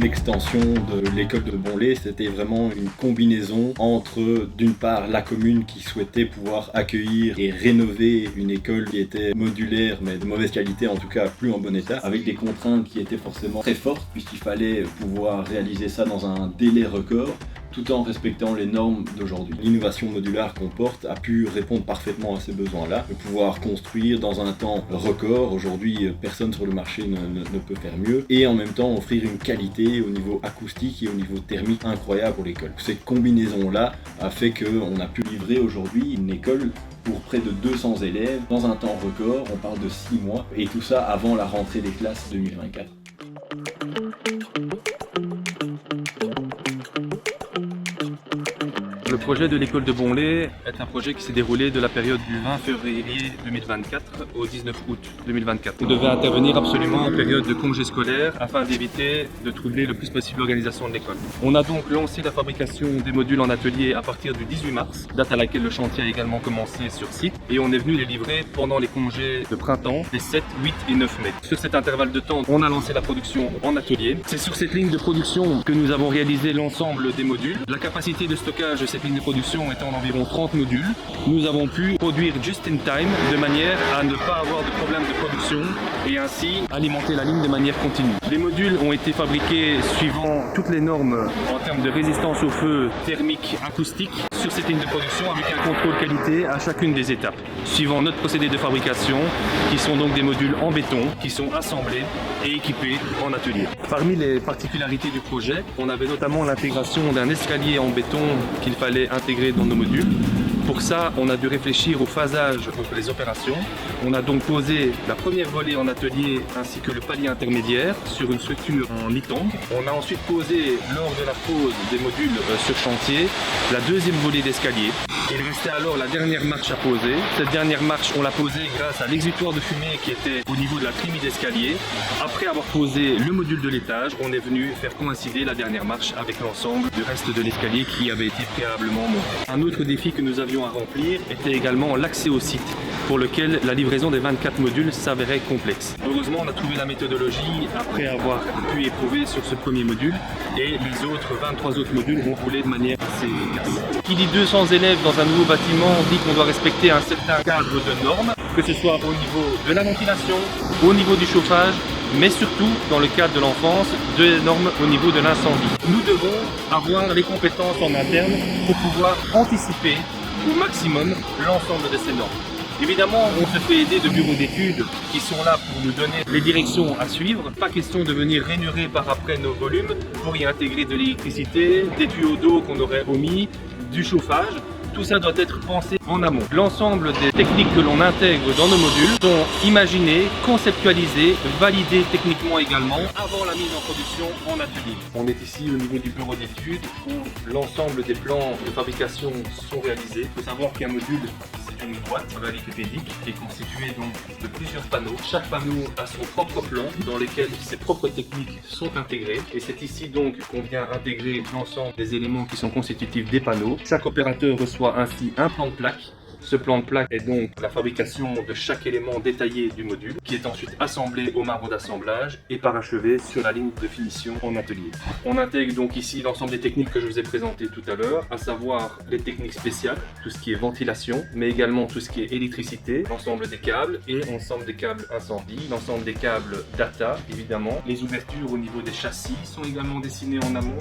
l'extension de l'école de Bonlay, c'était vraiment une combinaison entre, d'une part, la commune qui souhaitait pouvoir accueillir et rénover une école qui était modulaire, mais de mauvaise qualité, en tout cas plus en bon état, avec des contraintes qui étaient forcément très fortes, puisqu'il fallait pouvoir réaliser ça dans un délai record, tout en respectant les normes d'aujourd'hui. L'innovation modulaire qu'on porte a pu répondre parfaitement à ces besoins-là, de pouvoir construire dans un temps record. Aujourd'hui, personne sur le marché ne peut faire mieux, et en même temps offrir une qualité au niveau acoustique et au niveau thermique incroyable pour l'école. Cette combinaison-là a fait qu'on a pu livrer aujourd'hui une école pour près de 200 élèves dans un temps record, on parle de 6 mois, et tout ça avant la rentrée des classes 2024. Le projet de l'école de Bonlay est un projet qui s'est déroulé de la période du 20 février 2024 au 19 août 2024. On devait intervenir absolument en période de congé scolaire afin d'éviter de troubler le plus possible l'organisation de l'école. On a donc lancé la fabrication des modules en atelier à partir du 18 mars, date à laquelle le chantier a également commencé sur site, et on est venu les livrer pendant les congés de printemps les 7, 8 et 9 mai. Sur cet intervalle de temps, on a lancé la production en atelier. C'est sur cette ligne de production que nous avons réalisé l'ensemble des modules. La capacité de stockage de cette ligne de production étant d'environ 30 modules, nous avons pu produire just in time de manière à ne pas avoir de problème de production et ainsi alimenter la ligne de manière continue. Les modules ont été fabriqués suivant toutes les normes en termes de résistance au feu thermique, acoustique sur cette ligne de production avec un contrôle qualité à chacune des étapes, suivant notre procédé de fabrication qui sont donc des modules en béton qui sont assemblés et équipés en atelier. Parmi les particularités du projet, on avait notamment l'intégration d'un escalier en béton qu'il fallait intégrer dans nos modules. Pour ça, on a dû réfléchir au phasage entre les opérations. On a donc posé la première volée en atelier ainsi que le palier intermédiaire sur une structure en mi-tang. On a ensuite posé, lors de la pose des modules sur chantier, la deuxième volée d'escalier. Il restait alors la dernière marche à poser. Cette dernière marche, on l'a posée grâce à l'exutoire de fumée qui était au niveau de la trémie d'escalier. Après avoir posé le module de l'étage, on est venu faire coïncider la dernière marche avec l'ensemble du reste de l'escalier qui avait été préalablement monté. Un autre défi que nous avions à remplir était également l'accès au site, pour lequel la livraison des 24 modules s'avérait complexe. Heureusement, on a trouvé la méthodologie après avoir pu éprouver sur ce premier module, et les autres 23 autres modules ont roulé de manière assez efficace. Qui dit 200 élèves dans un nouveau bâtiment dit qu'on doit respecter un certain cadre de normes, que ce soit au niveau de la ventilation, au niveau du chauffage, mais surtout dans le cadre de l'enfance, des normes au niveau de l'incendie. Nous devons avoir les compétences en interne pour pouvoir anticiper au maximum l'ensemble de ces normes. Évidemment, on se fait aider de bureaux d'études qui sont là pour nous donner les directions à suivre. Pas question de venir rainurer par après nos volumes pour y intégrer de l'électricité, des tuyaux d'eau qu'on aurait omis, du chauffage. Tout ça doit être pensé en amont. L'ensemble des techniques que l'on intègre dans nos modules sont imaginées, conceptualisées, validées techniquement également avant la mise en production en atelier. On est ici au niveau du bureau d'études où l'ensemble des plans de fabrication sont réalisés. Il faut savoir qu'un module, c'est une boîte wikipédique qui est constituée donc de plusieurs panneaux. Chaque panneau a son propre plan dans lequel ses propres techniques sont intégrées. Et c'est ici donc qu'on vient intégrer l'ensemble des éléments qui sont constitutifs des panneaux. Chaque opérateur reçoit ainsi un plan de plaque. Ce plan de plaque est donc la fabrication de chaque élément détaillé du module qui est ensuite assemblé au marbre d'assemblage et parachevé sur la ligne de finition en atelier. On intègre donc ici l'ensemble des techniques que je vous ai présentées tout à l'heure, à savoir les techniques spéciales, tout ce qui est ventilation, mais également tout ce qui est électricité, l'ensemble des câbles et l'ensemble des câbles incendie, l'ensemble des câbles data évidemment. Les ouvertures au niveau des châssis sont également dessinées en amont.